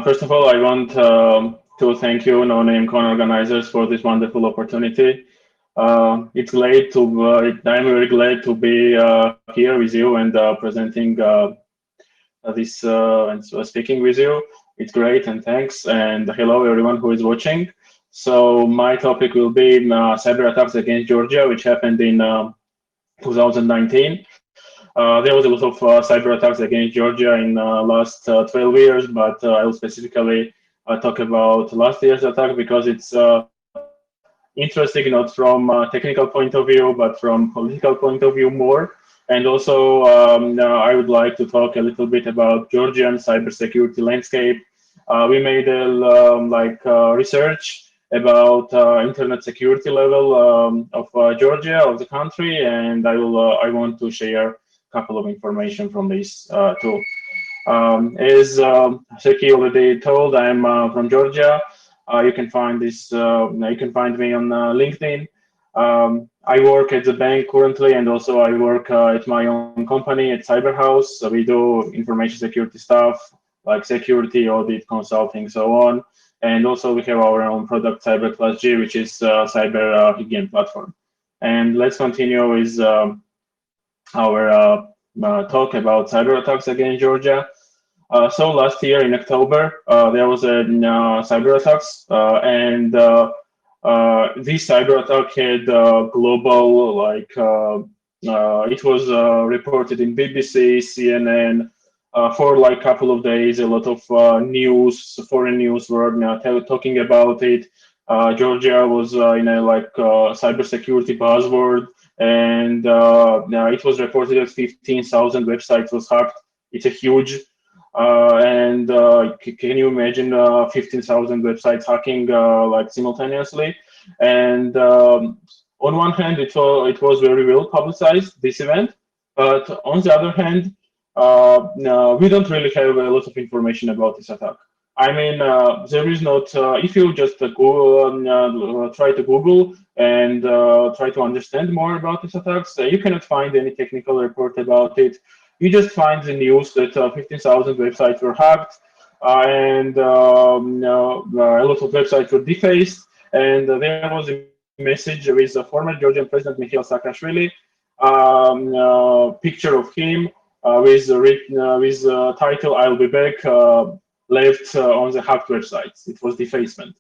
First of all, I want to thank you, NoNameCon organizers, for this wonderful opportunity. It's great to. I'm very glad to be here with you and presenting this and speaking with you. It's great, and thanks. And hello, everyone who is watching. So my topic will be cyber attacks against Georgia, which happened in 2019. There was a lot of cyber attacks against Georgia in last 12 years, but I will specifically talk about last year's attack because it's interesting not from a technical point of view, but from political point of view more. And also, I would like to talk a little bit about Georgian cybersecurity landscape. We made a research about internet security level of Georgia, of the country, and I want to share couple of information from this too. As Seki already told, I'm from Georgia. You can find this. You can find me on LinkedIn. I work at the bank currently, and also I work at my own company at Cyberhouse. So we do information security stuff like security, audit, consulting, so on. And also we have our own product, Cyber+G, which is cyber hygiene platform. And let's continue with our talk about cyber attacks against Georgia. So last year in October, there was a cyber attacks, and this cyber attack had global, it was reported in BBC, CNN, for like a couple of days. A lot of news, foreign news were talking about it. Georgia was in a cybersecurity buzzword, and it was reported that 15,000 websites was hacked. It's a huge, and can you imagine 15,000 websites hacking simultaneously? And on one hand, it was very well publicized, this event, but on the other hand, we don't really have a lot of information about this attack. I mean, there is not, if you just Google, try to Google and try to understand more about these attacks, you cannot find any technical report about it. You just find the news that 15,000 websites were hacked, and a lot of websites were defaced, and there was a message with the former Georgian President Mikheil picture of him with title "I'll be back." Left on the hacked websites. It was defacement.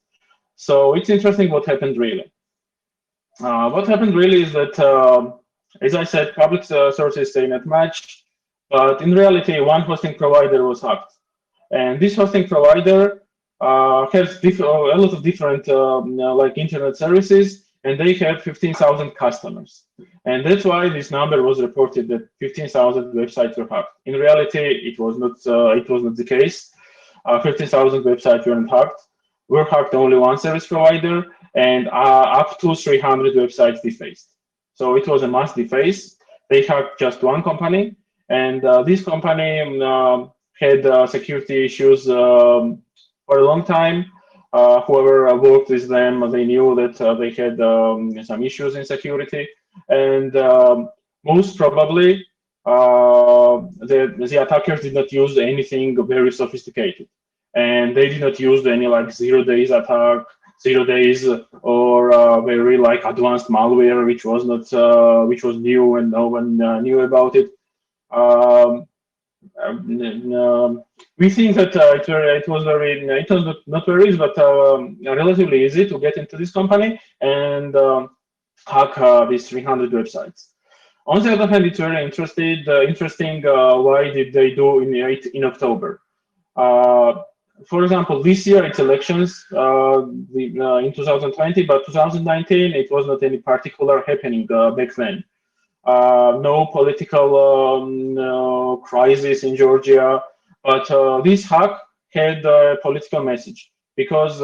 So it's interesting what happened really. What happened really is that, as I said, public sources say not much, but in reality, one hosting provider was hacked. And this hosting provider has a lot of different internet services, and they have 15,000 customers. And that's why this number was reported that 15,000 websites were hacked. In reality, it was not the case. 15,000 websites weren't hacked. Were hacked only one service provider, and up to 300 websites defaced. So it was a mass deface. They hacked just one company, and this company had security issues for a long time. Whoever worked with them, they knew that they had some issues in security, and most probably the attackers did not use anything very sophisticated, and they did not use any 0 days attack, 0 days, or very advanced malware, which was not which was new and no one knew about it. We think that it was not very easy, but relatively easy to get into this company and hack these 300 websites. On the other hand, it's very interesting why did they do in October. For example, this year it's elections in 2020, but 2019 it was not any particular happening back then. No political crisis in Georgia, but this hack had a political message because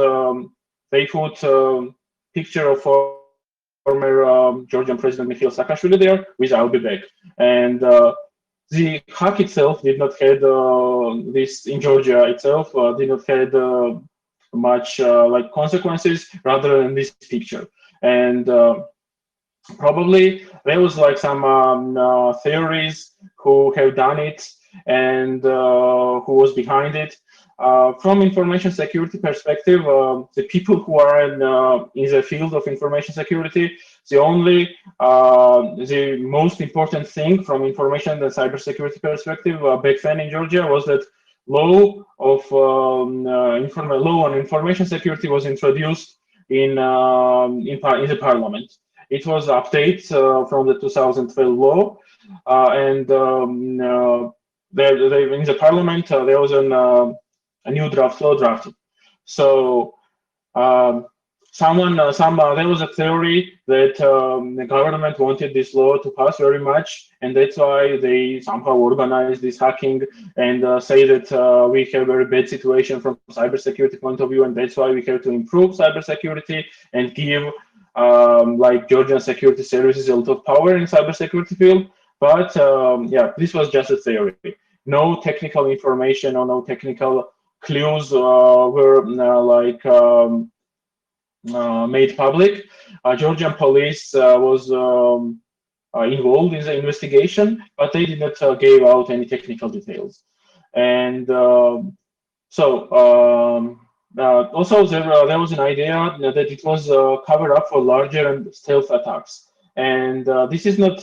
they put a picture of former Georgian President Mikheil there with "I'll be back," and the hack itself did not have this in Georgia itself did not have much consequences rather than this picture, and probably there was some theories who have done it and who was behind it. From information security perspective, the people who are in the field of information security, the most important thing from information and cybersecurity perspective back then in Georgia was that law on information security was introduced in the parliament. It was update from the 2012 law, and in the parliament there was a new draft law drafted. So there was a theory that the government wanted this law to pass very much, and that's why they somehow organized this hacking and say that we have a very bad situation from cybersecurity point of view, and that's why we have to improve cybersecurity and give like Georgian security services a lot of power in cybersecurity field. But yeah, this was just a theory. No technical information or no technical clues were made public. Georgian police was involved in the investigation, but they did not give out any technical details. And also there was an idea that it was covered up for larger and stealth attacks. And this is not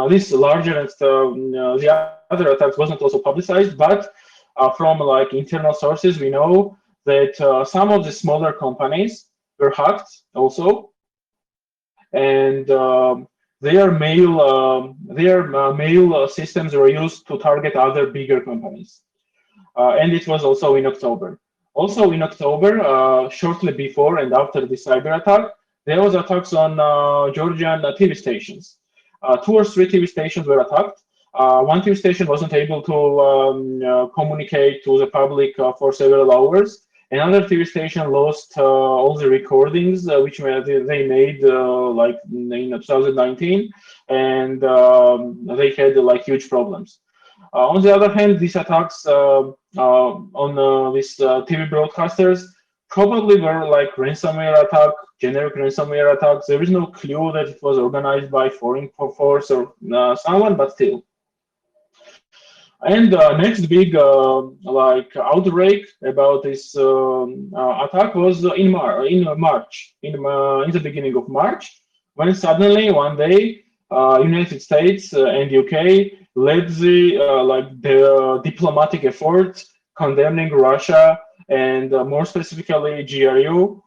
this larger and the other attacks wasn't also publicized, but from like internal sources we know that some of the smaller companies were hacked also, and their mail systems were used to target other bigger companies. And it was also in October. Also in October, shortly before and after the cyber attack, there was attacks on Georgian TV stations. 2 or 3 TV stations were attacked. One TV station wasn't able to communicate to the public for several hours. Another TV station lost all the recordings which they made like in 2019, and they had like huge problems. On the other hand, these attacks on these TV broadcasters probably were like ransomware attack, generic ransomware attacks. There is no clue that it was organized by foreign force or someone, but still. And next big like outbreak about this attack was in March, in the beginning of March, when suddenly one day United States and UK led the diplomatic effort condemning Russia and more specifically GRU,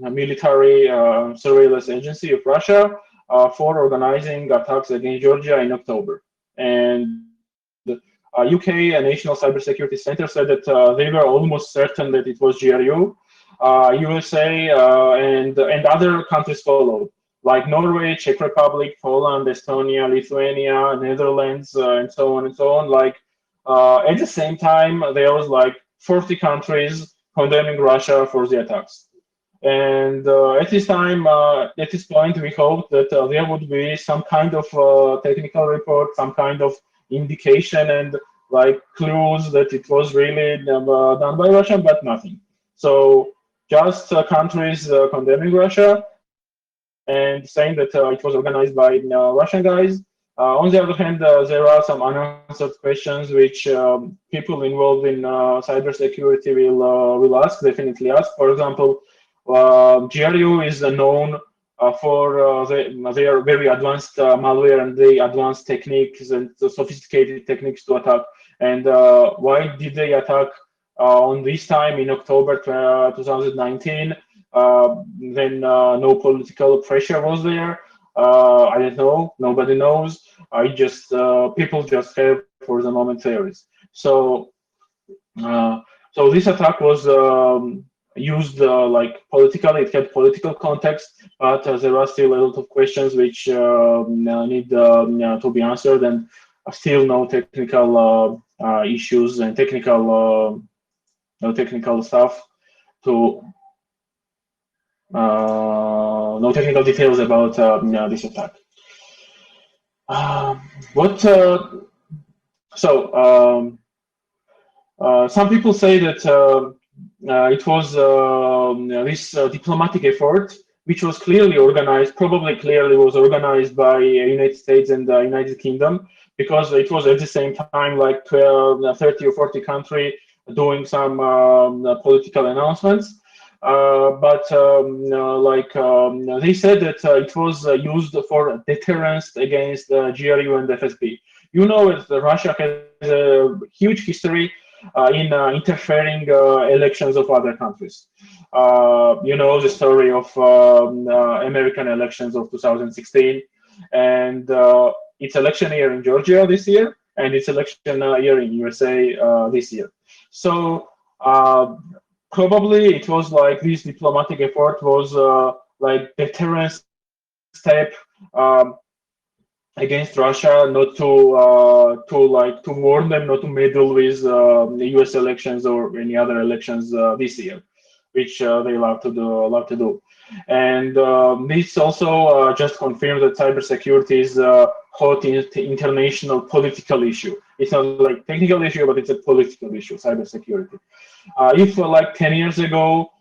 military surveillance agency of Russia, for organizing attacks against Georgia in October. And UK National Cybersecurity Center said that they were almost certain that it was GRU. USA and other countries followed, like Norway, Czech Republic, Poland, Estonia, Lithuania, Netherlands, and so on and so on. Like at the same time, there was like 40 countries condemning Russia for the attacks. And at this point, we hope that there would be some kind of technical report, some kind of indication and like clues that it was really done by Russia, but nothing. So just countries condemning Russia and saying that it was organized by Russian guys. On the other hand, there are some unanswered questions which people involved in cybersecurity will definitely ask. For example, GRU is known for their very advanced malware and the advanced techniques and sophisticated techniques to attack. And why did they attack on this time in October 2019? Then no political pressure was there. I don't know. Nobody knows. People just have for the moment theories. So this attack was used like politically. It had political context, but there are still a lot of questions which need to be answered, and still no technical issues and no technical stuff to. No technical details about this attack. Some people say that it was this diplomatic effort which was clearly organized, probably clearly was organized by United States and the United Kingdom, because it was at the same time like 12, 30 or 40 country doing some political announcements. They said that it was used for deterrence against GRU and FSB. You know that Russia has a huge history in interfering elections of other countries. You know the story of American elections of 2016, and it's election year in Georgia this year, and it's election year in USA this year. So probably it was like this diplomatic effort was like deterrence step against Russia, not to warn them not to meddle with the U.S. elections or any other elections this year, which they love to do. And this also just confirms that cybersecurity is a hot international political issue. It's not like technical issue, but it's a political issue, cybersecurity. If like 10 years ago,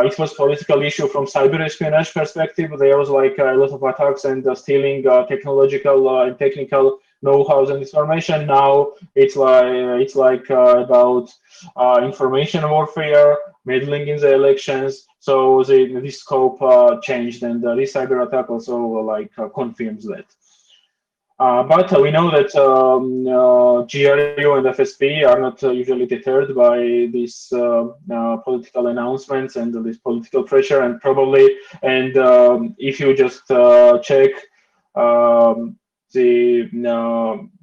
it was political issue from cyber espionage perspective, there was like a lot of attacks and stealing technological and technical know-how and information. Now it's like about information warfare, meddling in the elections. So the scope changed, and this cyber attack also confirms that. But we know that GRU and FSB are not usually deterred by these political announcements and this political pressure, and probably, and if you just check the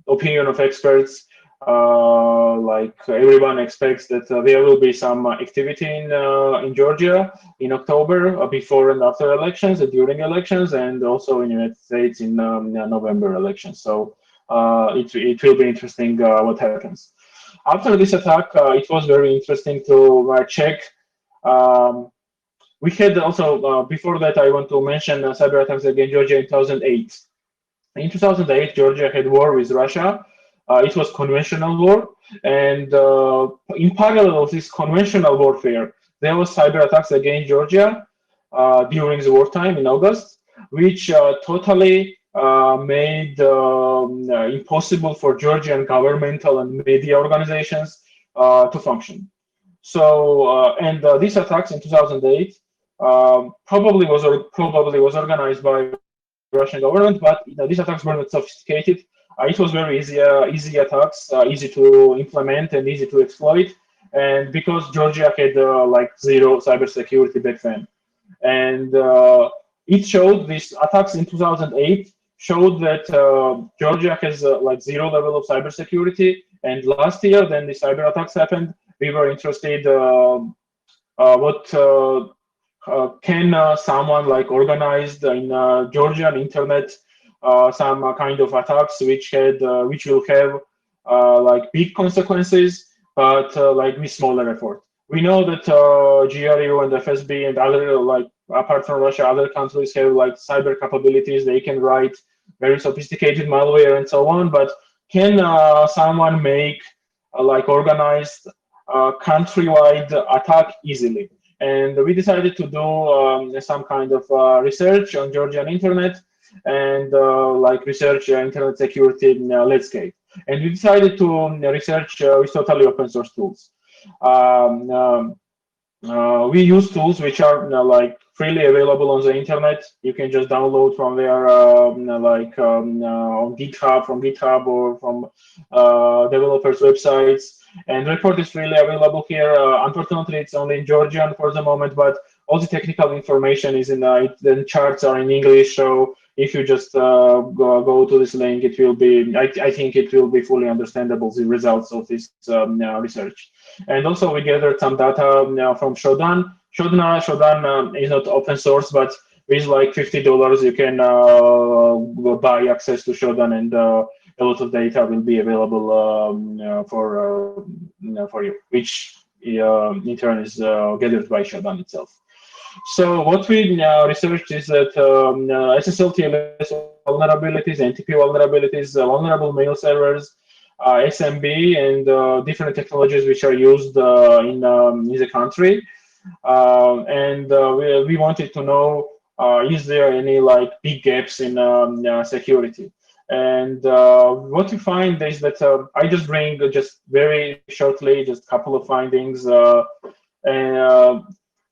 opinion of experts, like everyone expects that there will be some activity in Georgia in October, before and after elections, during elections, and also in the United States in November elections. So it will be interesting what happens. After this attack, it was very interesting to check. We had also, before that, I want to mention cyber attacks against Georgia in 2008. In 2008, Georgia had war with Russia. It was conventional war, and in parallel of this conventional warfare, there was cyber attacks against Georgia during the wartime in August, which totally made impossible for Georgian governmental and media organizations to function. So, and these attacks in 2008 probably was organized by Russian government, but these attacks were not sophisticated. It was very easy attacks, easy to implement and easy to exploit, and because Georgia had like zero cybersecurity back then, and it showed these attacks in 2008 showed that Georgia has like zero level of cybersecurity. And last year, then the cyber attacks happened. We were interested what can someone like organized in Georgian internet some kind of attacks which will have like big consequences, but like with smaller effort. We know that GRU and FSB and other, like apart from Russia, other countries have like cyber capabilities. They can write very sophisticated malware and so on. But can someone make like organized countrywide attack easily? And we decided to do some kind of research on Georgian internet and like research internet security landscape. And we decided to research with totally open source tools. We use tools which are like freely available on the internet. You can just download from there, on GitHub, from GitHub or from developers' websites. And report is freely available here. Unfortunately, it's only in Georgian for the moment, but all the technical information is in it. Then charts are in English. So if you just go to this link, it will be. I think it will be fully understandable the results of this research. And also we gathered some data from Shodan. Shodan is not open source, but with like $50 you can buy access to Shodan, and a lot of data will be available for you, which in turn is gathered by Shodan itself. So what we researched is that SSL TLS vulnerabilities, NTP vulnerabilities, vulnerable mail servers, SMB, and different technologies which are used in the country. And we wanted to know is there any like big gaps in security? And what we find is that I just bring just very shortly just a couple of findings. And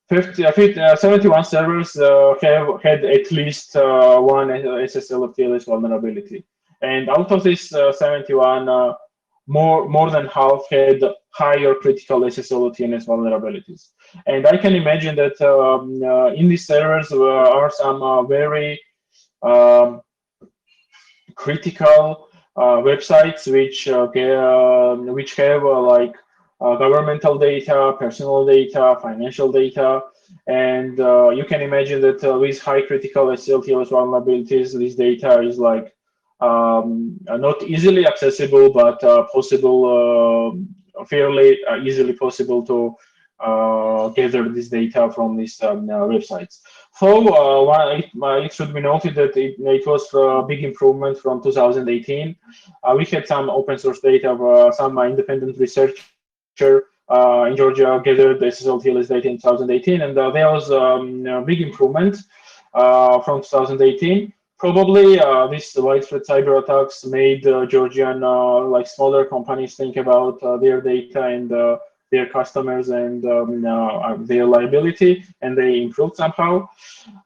71 servers have had at least one SSL TLS vulnerability, and out of this 71, more than half had higher critical SSL TLS vulnerabilities. And I can imagine that in these servers are some very critical websites which have like governmental data, personal data, financial data, and you can imagine that with high critical SLTLS vulnerabilities, this data is like not easily accessible, but possible, fairly easily possible to gather this data from these websites. So it should be noted that it was a big improvement from 2018. We had some open source data of some independent researcher in Georgia gathered the SSL TLS data in 2018, and there was a big improvement from 2018. Probably these widespread cyber attacks made Georgian like smaller companies think about their data and their customers and their liability, and they improved somehow.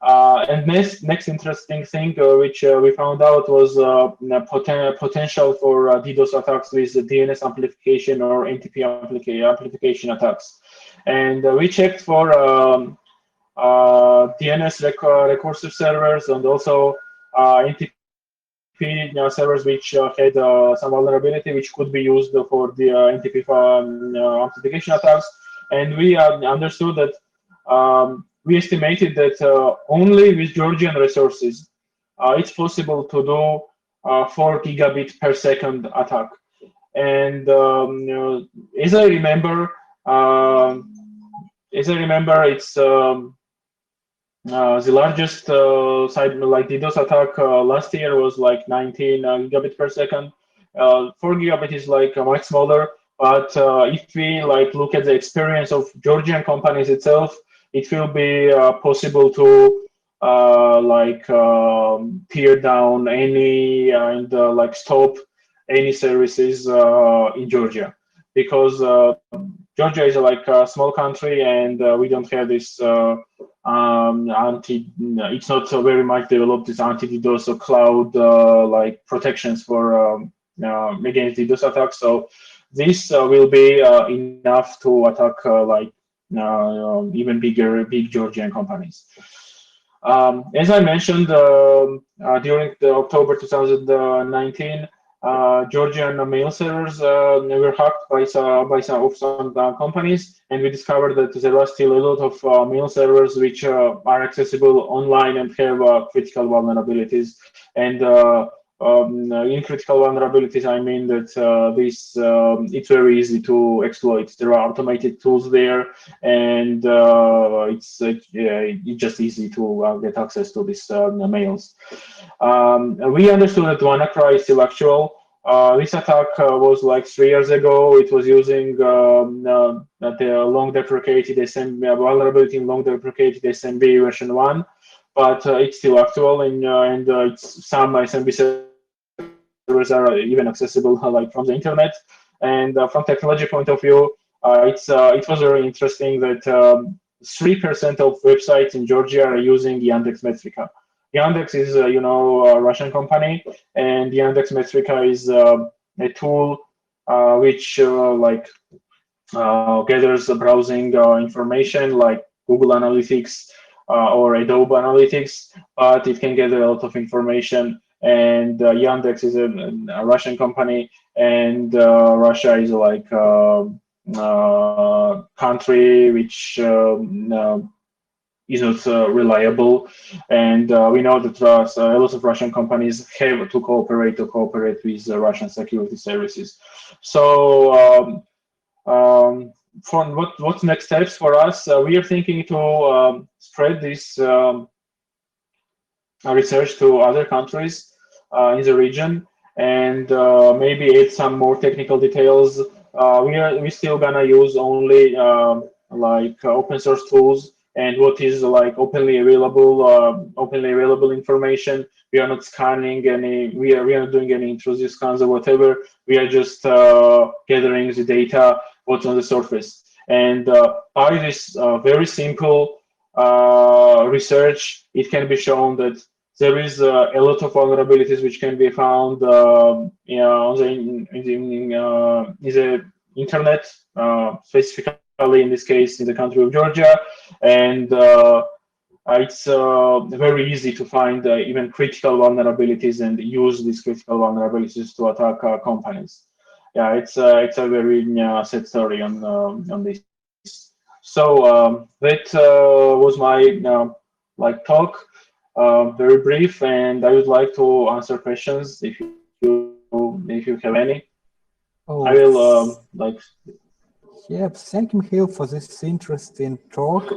And next interesting thing which we found out was potential for DDoS attacks with DNS amplification or NTP amplification attacks. And we checked for DNS recursive servers and also NTP servers which had some vulnerability which could be used for the NTP amplification attacks. And we understood that we estimated that only with Georgian resources, it's possible to do 4 gigabit per second attack. And as I remember, it's the largest site like DDoS attack last year was like 19 gigabit per second. 4 gigabit is like much smaller, but if we like look at the experience of Georgian companies itself, it will be possible to tear down any and like stop any services in Georgia, because Georgia is like a small country and we don't have this it's not very much developed this anti-DDoS or cloud like protections for against DDoS attacks. So this will be enough to attack even big Georgian companies. As I mentioned, during the October 2019, Georgian mail servers were hacked by some companies, and we discovered that there are still a lot of mail servers which are accessible online and have critical vulnerabilities. And in critical vulnerabilities, I mean that it's very easy to exploit. There are automated tools there, and it's just easy to get access to these mails. We understood that WannaCry is still actual. This attack was like 3 years ago. It was using the long deprecated SMB vulnerability in long deprecated SMB version 1, but it's still actual, and it's some SMB servers are even accessible like from the internet. And from technology point of view, it was very interesting that 3% of websites in Georgia are using Yandex Metrika. Yandex is, a Russian company, and Yandex Metrika is a tool which gathers browsing information like Google Analytics or Adobe Analytics, but it can gather a lot of information. And Yandex is a Russian company, and Russia is like country which is not reliable, and we know that a lot of Russian companies have to cooperate with Russian security services. So for what's next steps for us? We are thinking to spread this research to other countries in the region, and maybe add some more technical details. We still gonna use only open source tools and what is like openly available information. We are not scanning any, we are not doing any intrusive scans or whatever. We are just gathering the data, what's on the surface. And by this very simple research, it can be shown that there is a lot of vulnerabilities which can be found on the internet, specifically in this case in the country of Georgia, and it's very easy to find even critical vulnerabilities and use these critical vulnerabilities to attack companies. Yeah, it's a very sad story on this. So that was my like talk, very brief, and I would like to answer questions if you have any. I Oh, will like yeah, thank you, Mikheil, for this interesting talk.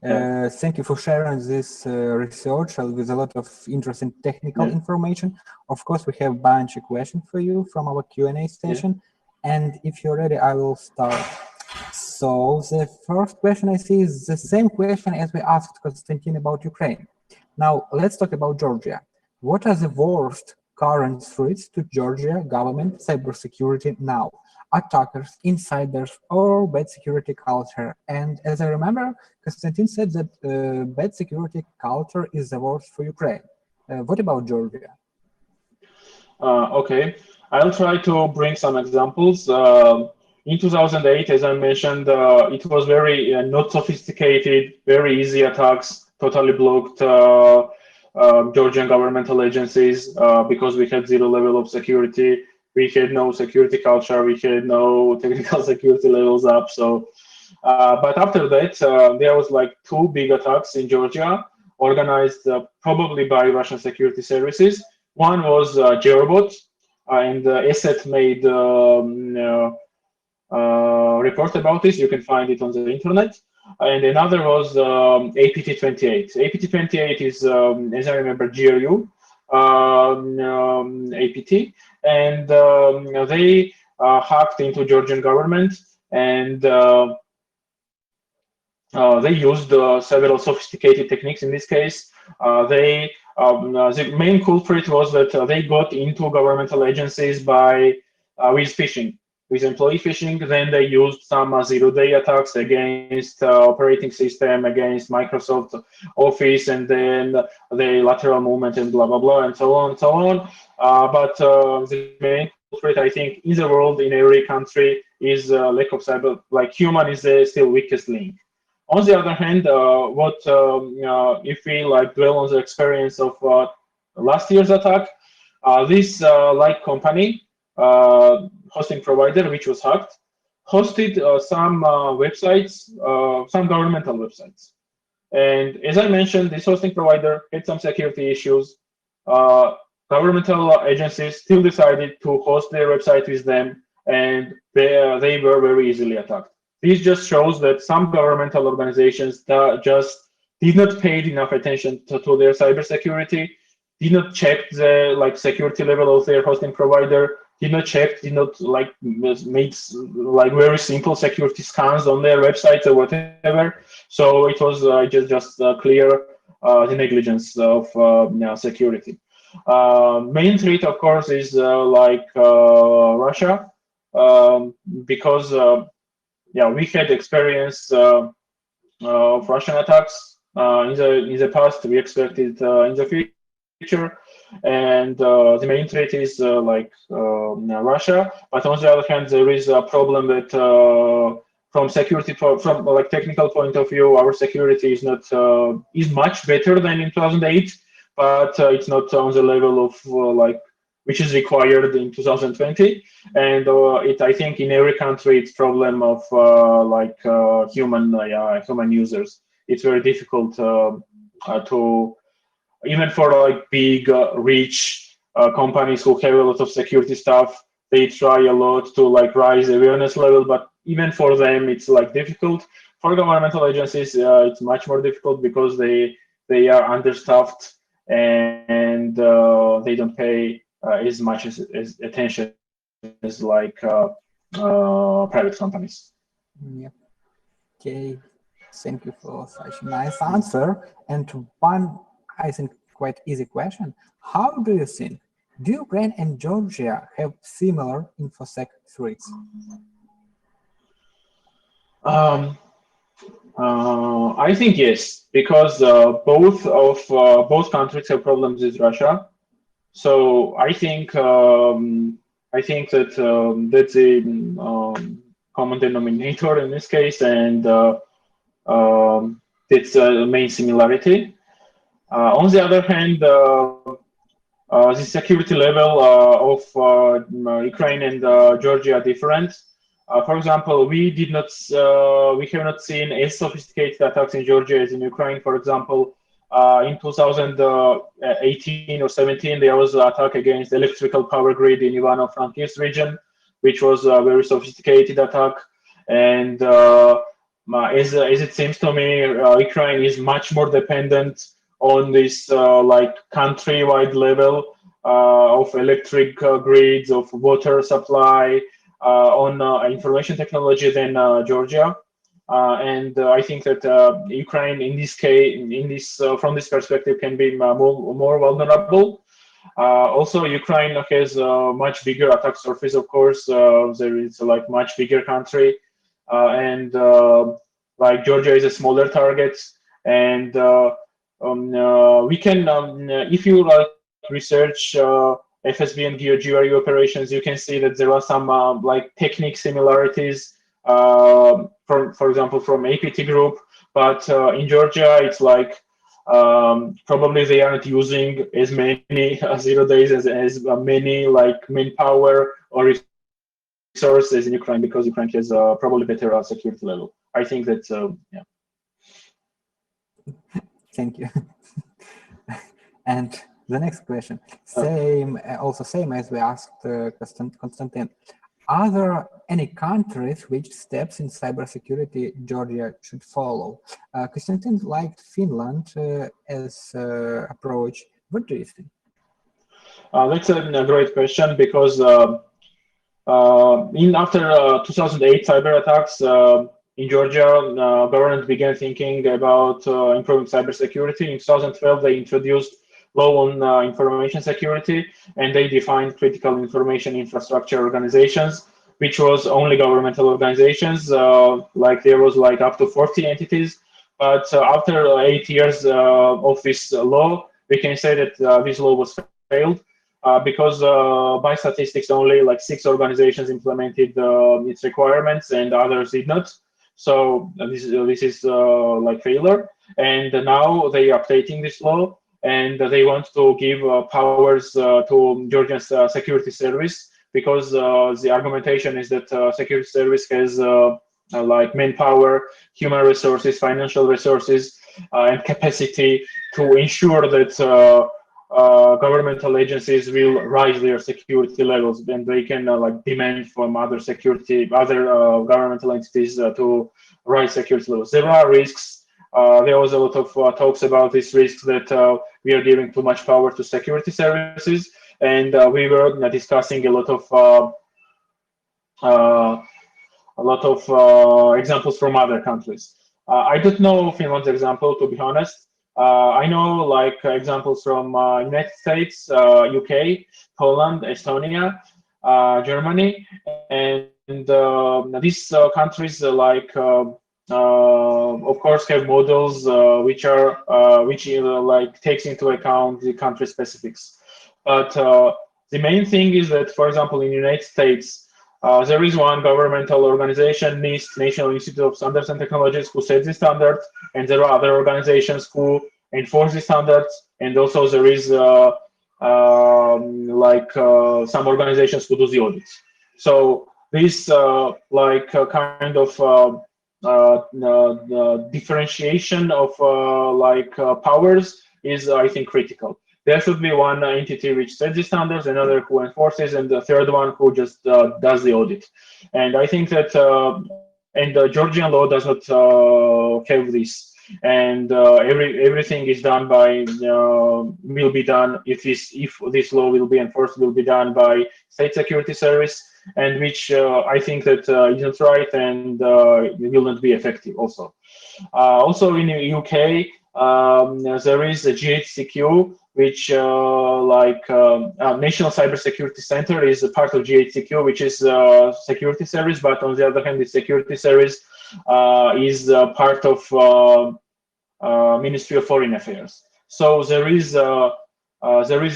yeah Thank you for sharing this research with a lot of interesting technical yeah information. Of course, we have a bunch of questions for you from our Q&A yeah. session. And if you're ready, I will start. So the first question I see is the same question as we asked Konstantin about Ukraine. Now, let's talk about Georgia. What are the worst current threats to Georgia government cybersecurity now? Attackers, insiders, or bad security culture? And as I remember, Konstantin said that bad security culture is the worst for Ukraine. What about Georgia? Okay, I'll try to bring some examples. In 2008, as I mentioned, it was very not sophisticated, very easy attacks, totally blocked Georgian governmental agencies because we had zero level of security. We had no security culture. We had no technical security levels up. So, but after that, there was like two big attacks in Georgia, organized probably by Russian security services. One was Gerobot, and ESET made report about this. You can find it on the internet. And another was APT28. APT28 is, as I remember, GRU APT, and they hacked into Georgian government, and they used several sophisticated techniques. In this case, the main culprit was that they got into governmental agencies by with phishing, with employee phishing. Then they used some zero-day attacks against operating system, against Microsoft Office, and then the lateral movement and blah blah blah and so on and so on. But the main culprit, I think, in the world, in every country, is lack of cyber. Like human is the still weakest link. On the other hand, if we like dwell on the experience of last year's attack, this like company hosting provider which was hacked hosted some websites, some governmental websites. And as I mentioned, this hosting provider had some security issues. Uh, Governmental agencies still decided to host their website with them, and they were very easily attacked. This just shows that some governmental organizations that just did not pay enough attention to their cybersecurity, did not check the like security level of their hosting provider, did not like made like very simple security scans on their websites or whatever. So it was just clear the negligence of security. Main threat, of course, is Russia, because yeah, we had experience of Russian attacks in the past. We expect it in the future, and the main threat is Russia. But on the other hand, there is a problem that from security from like technical point of view, our security is not is much better than in 2008, but it's not on the level of like which is required in 2020. And I think in every country it's problem of human users. It's very difficult to even for like big rich companies who have a lot of security stuff. They try a lot to like rise awareness level, but even for them it's like difficult. For governmental agencies it's much more difficult because they are understaffed, and they don't pay as much as attention as like private companies. Yeah. Okay. Thank you for such a nice answer. And one, I think, quite easy question. How do you think, do Ukraine and Georgia have similar InfoSec threats? I think yes, because both countries have problems with Russia. So I think that that's a common denominator in this case, and it's the main similarity. On the other hand, the security level of Ukraine and Georgia are different. For example, we have not seen as sophisticated attacks in Georgia as in Ukraine. For example, in 2018 or 17, there was an attack against electrical power grid in Ivano-Frankivsk region, which was a very sophisticated attack. And as it seems to me, Ukraine is much more dependent on this like countrywide level of electric grids, of water supply, on information technology than Georgia. And I think that Ukraine, in this case, from this perspective, can be more vulnerable. Also, Ukraine has a much bigger attack surface. Of course, there is like much bigger country, and like Georgia is a smaller target. And we can, if you like research FSB and GRU operations, you can see that there are some like technique similarities. For example, from APT group, but in Georgia, it's like probably they aren't using as many 0 days as many like manpower or resources in Ukraine, because Ukraine has probably better security level. I think that yeah. Thank you. And the next question, same as we asked Konstantin. Are there any countries which steps in cybersecurity Georgia should follow? Konstantin liked Finland as approach. What do you think? That's a great question, because after 2008 cyber attacks in Georgia, government began thinking about improving cybersecurity. In 2012, they introduced law on information security, and they defined critical information infrastructure organizations, which was only governmental organizations. Like there was like up to 40 entities. But after 8 years of this law, we can say that this law was failed, because by statistics, only like 6 organizations implemented its requirements and others did not. So this is like failure. And now they are updating this law, and they want to give powers to Georgian security service, because the argumentation is that security service has like manpower, human resources, financial resources, and capacity to ensure that governmental agencies will raise their security levels, and they can like demand from other governmental entities to raise security levels. There are risks. There was a lot of talks about these risks, that we are giving too much power to security services, and we were discussing a lot of examples from other countries. I don't know Finland's example, to be honest. I know like examples from United States, UK, Poland, Estonia, Germany, and these countries of course have models which like takes into account the country specifics. But the main thing is that, for example, in the United States, there is one governmental organization, NIST, National Institute of Standards and Technologies, who sets the standards, and there are other organizations who enforce the standards, and also there is some organizations who do the audits. So this kind of differentiation of powers is, I think, critical. There should be one entity which sets the standards, another who enforces, and the third one who just does the audit. And I think that, and the Georgian law does not have this. and everything is done by will be done if this law will be enforced will be done by state security service, and which I think that isn't right, and it will not be effective also. Also in the UK, there is a GHCQ, which National Cybersecurity Center is a part of GHCQ, which is security service, but on the other hand, the security service is part of Ministry of Foreign Affairs. So there is a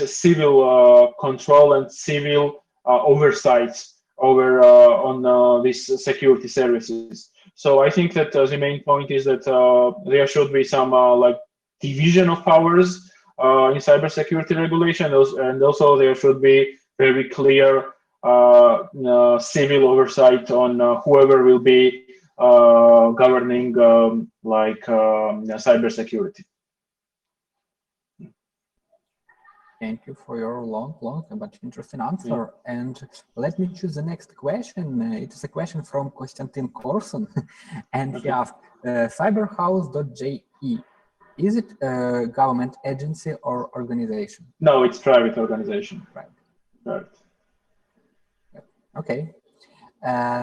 civil control and civil oversight over on these security services. So I think that the main point is that there should be some division of powers in cybersecurity regulation, and also there should be very clear civil oversight on whoever will be governing cybersecurity. Thank you for your long but interesting answer. Yeah. And let me choose the next question. It is a question from Konstantin Korsun, and okay. He asked, cyberhouse.je, is it a government agency or organization? No, it's private organization. Right. Okay.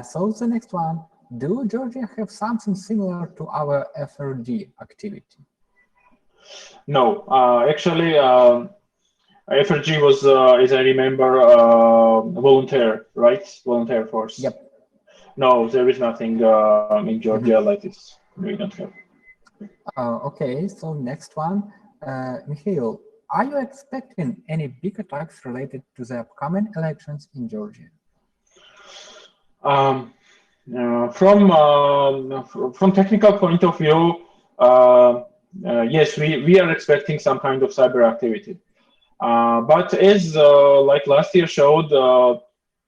So the next one, do Georgia have something similar to our FRG activity? No, actually, FRG was, as I remember, volunteer, right? Volunteer force. Yep. No, there is nothing in Georgia like this. We don't have. Okay, so next one, Mikheil, are you expecting any big attacks related to the upcoming elections in Georgia? From technical point of view, yes, we are expecting some kind of cyber activity. But as like last year showed,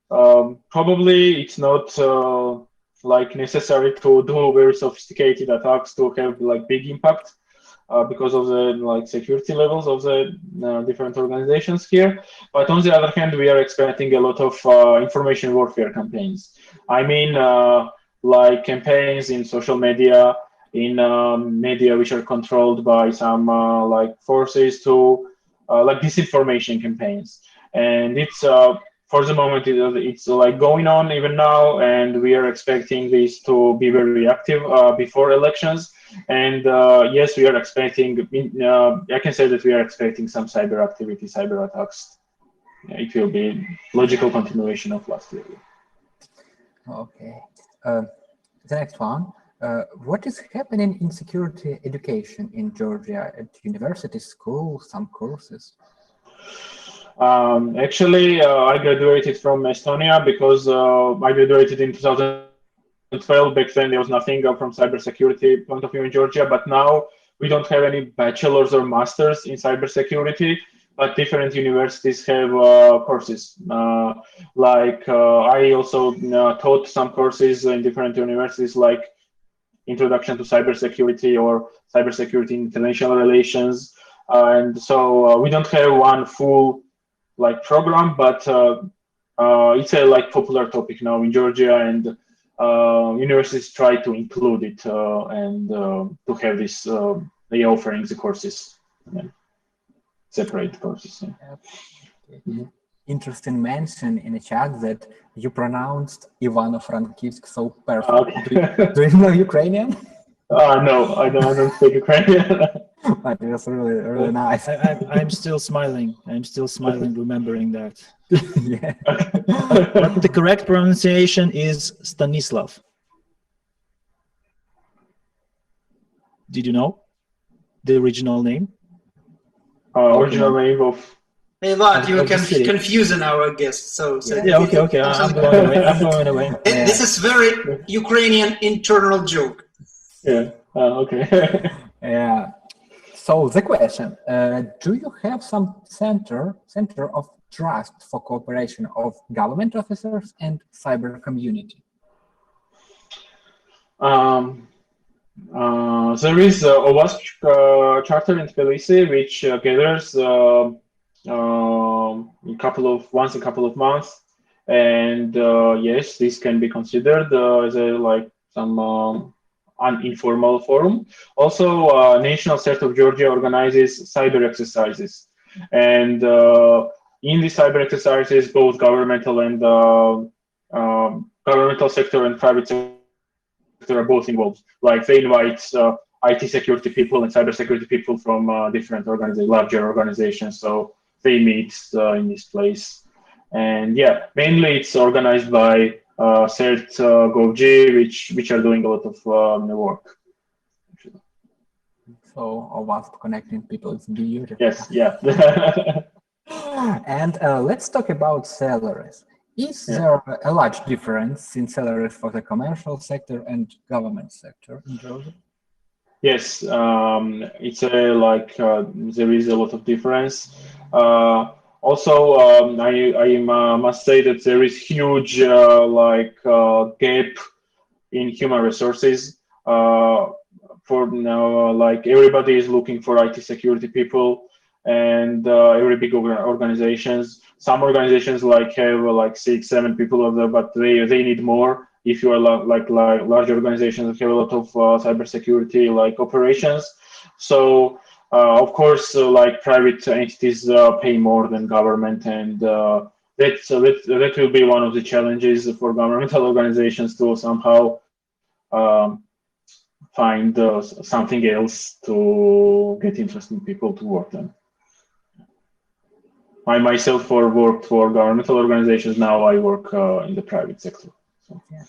probably it's not necessary to do very sophisticated attacks to have big impact because of the security levels of the different organizations here. But on the other hand, we are expecting a lot of information warfare campaigns. I mean, campaigns in social media, in media which are controlled by some forces to disinformation campaigns, and it's for the moment it's going on even now, and we are expecting this to be very active before elections. And yes, we are expecting. I can say that we are expecting some cyber activity, cyber attacks. It will be logical continuation of last year. Okay. The next one. What is happening in security education in Georgia at university, schools, some courses? Actually, I graduated from Estonia because I graduated in 2012. Back then, there was nothing from cybersecurity point of view in Georgia, but now we don't have any bachelor's or master's in cybersecurity, but different universities have courses. I also taught some courses in different universities, like Introduction to Cybersecurity or Cybersecurity International Relations, and so we don't have one full program, but it's a popular topic now in Georgia, and universities try to include it and to have this offerings, the courses, separate courses. Yeah. Okay. Interesting mention in the chat that you pronounced Ivano-Frankivsk so perfectly. Okay. Do you know Ukrainian? No, I don't speak Ukrainian. But it was really nice. I'm still smiling. I'm still smiling, remembering that. Yeah. But the correct pronunciation is Stanislav. Did you know the original name? Original name of. Hey, Vlad, you're confusing our guests. So yeah, okay. I'm going away. I'm going away. This is very Ukrainian internal joke. Yeah. Okay. Yeah. So the question: do you have some center of trust for cooperation of government officers and cyber community? There is a OWASP charter in Tbilisi, which gathers once in a couple of months, and yes, this can be considered as some an informal forum. Also, National State of Georgia organizes cyber exercises, and in the cyber exercises, both governmental and governmental sector and private sector are both involved. Like they invite IT security people and cybersecurity people from different larger organizations. So they meet in this place. And yeah, mainly it's organized by CERT GovG, which are doing a lot of work. So a vast connecting people is beautiful. Yes, yeah. And let's talk about salaries. Is there a large difference in salaries for the commercial sector and government sector in Georgia? Yes, it's there is a lot of difference. Also, I must say that there is huge gap in human resources. For now, like everybody is looking for IT security people, and every big organizations. Some organizations have like 6, 7 people of them, but they need more. If you are like large organizations have a lot of cybersecurity like operations, so of course like private entities pay more than government, and that will be one of the challenges for governmental organizations to somehow find something else to get interesting people to work on. I myself worked for governmental organizations. Now I work in the private sector. So. Yeah,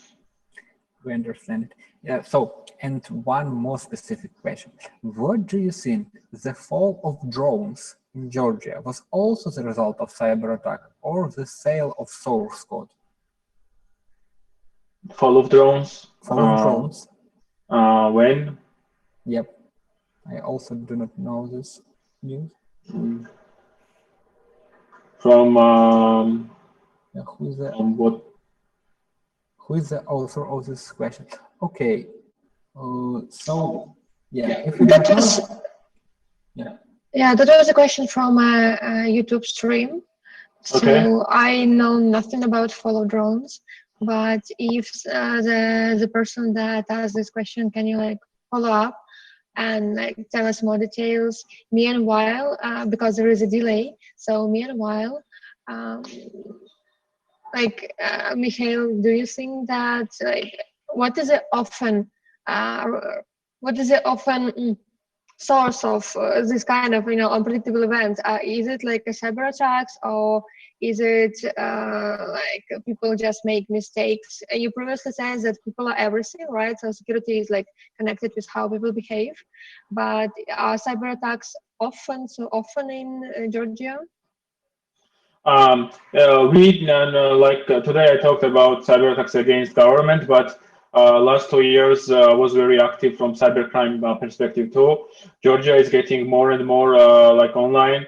we understand it. Yeah. So, and one more specific question: what do you think the fall of drones in Georgia was also the result of cyber attack or the sale of source code? Fall of drones. Fall of drones. When? Yep. I also do not know this news. From who is the what? Who is the author of this question? Okay. So yeah, if you don't know, yeah, that was a question from a YouTube stream. So okay. I know nothing about follow drones, but if the person that asked this question, can you like follow up and like tell us more details? Meanwhile, because there is a delay, so meanwhile, Mikheil, do you think that what is the often source of this kind of unpredictable events? Is it like a cyber attacks, or is it like people just make mistakes? You previously said that people are everything, right? So security is like connected with how people behave, but are cyber attacks so often in Georgia? Today I talked about cyber attacks against government, but last 2 years was very active from cybercrime perspective too. Georgia is getting more and more online,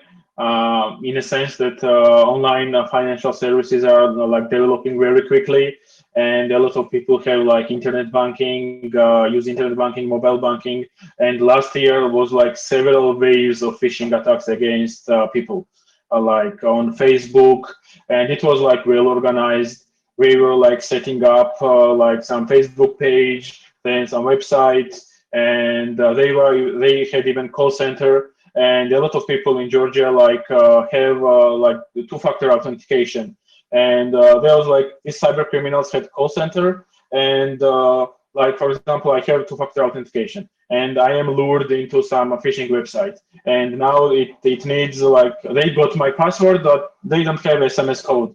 in a sense that online financial services are developing very quickly, and a lot of people have internet banking, use internet banking, mobile banking, and last year was several waves of phishing attacks against people. On Facebook, and it was well organized. We were setting up some Facebook page, then some website, and they had even call center, and a lot of people in Georgia have two-factor authentication, and there was these cyber criminals had call center, and for example, I have two-factor authentication, and I am lured into some phishing website, and now it needs they got my password, but they don't have SMS code.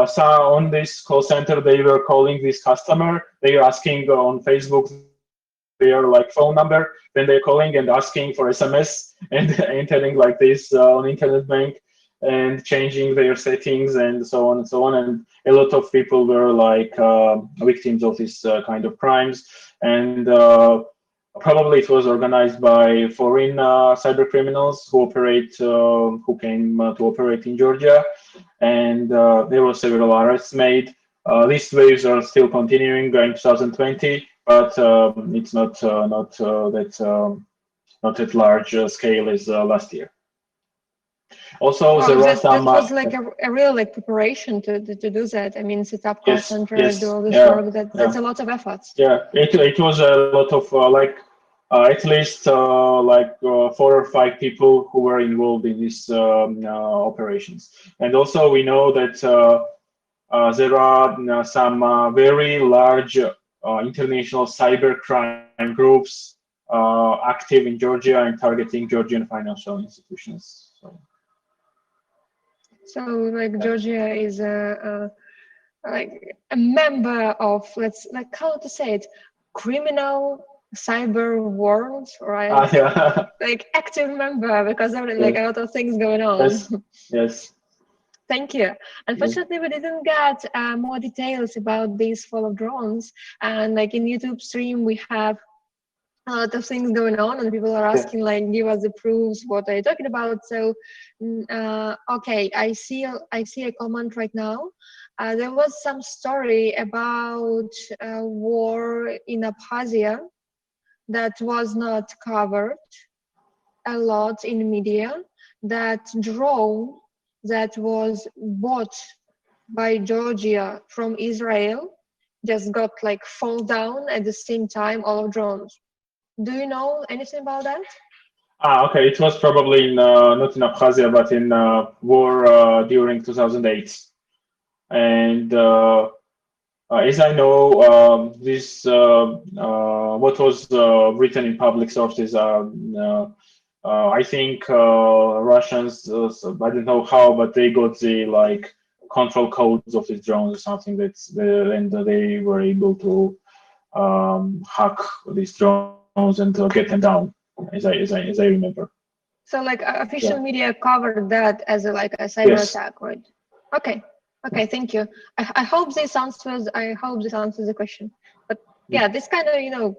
So on this call center, they were calling this customer. They are asking on Facebook their phone number. Then they're calling and asking for SMS and entering this on internet bank and changing their settings and so on and so on. And a lot of people were victims of this kind of crimes. And probably it was organized by foreign cyber criminals who came to operate in Georgia, and there were several arrests made. These waves are still continuing in 2020, but it's not at large scale as last year. Also, there are some. That was like a real like preparation to do that. I mean, set up call Yes, center, yes, do all this yeah, work. That's a lot of effort. Yeah, it was a lot of at least 4 or 5 people who were involved in these operations. And also we know that there are some very large international cybercrime groups active in Georgia and targeting Georgian financial institutions. So like Georgia is like a member of, like how to say it, criminal cyber world, right? Yeah. Like active member, because there are like a lot of things going on. Yes. Yes. Thank you. Unfortunately, we didn't get more details about these fall of drones. And like in YouTube stream, we have a lot of things going on, and people are asking like, give us the proofs. What are you talking about? So, okay, I see a comment right now. There was some story about war in Abkhazia that was not covered a lot in media. That drone that was bought by Georgia from Israel just got like fall down at the same time, all of drones. Do you know anything about that? Okay. It was probably in, not in Abkhazia, but in war during 2008. And as I know, this what was written in public sources. I think Russians, I don't know how, but they got the like control codes of these drones or something. And they were able to hack these drones and get them down, as I remember. So like official media covered that as a cyber attack, right? Okay. Okay, thank you. I hope this answers the question. But yeah, this kind of,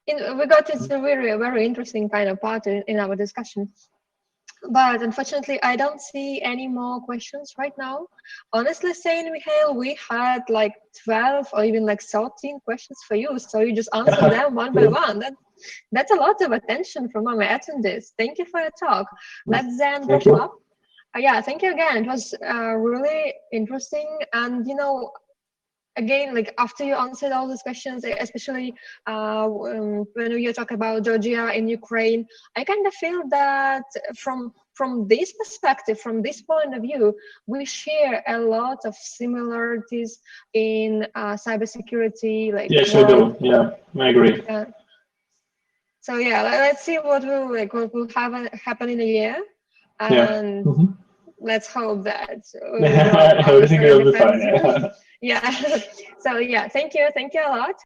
we got it's a very interesting kind of part in our discussion. But unfortunately, I don't see any more questions right now. Honestly saying, Mikheil, we had like 12 or even like 13 questions for you. So you just answered them one by one. That's a lot of attention from our attendees. Thank you for your talk. Let's then wrap up. Yeah, thank you again. It was really interesting. And, again, like after you answered all these questions, especially when you talk about Georgia and Ukraine, I kind of feel that from this perspective, from this point of view, we share a lot of similarities in cybersecurity. Like yes, we do. Yeah, I agree. So yeah, let's see what will happen in a year, and let's hope that everything will be fine. Yeah. So yeah, thank you a lot.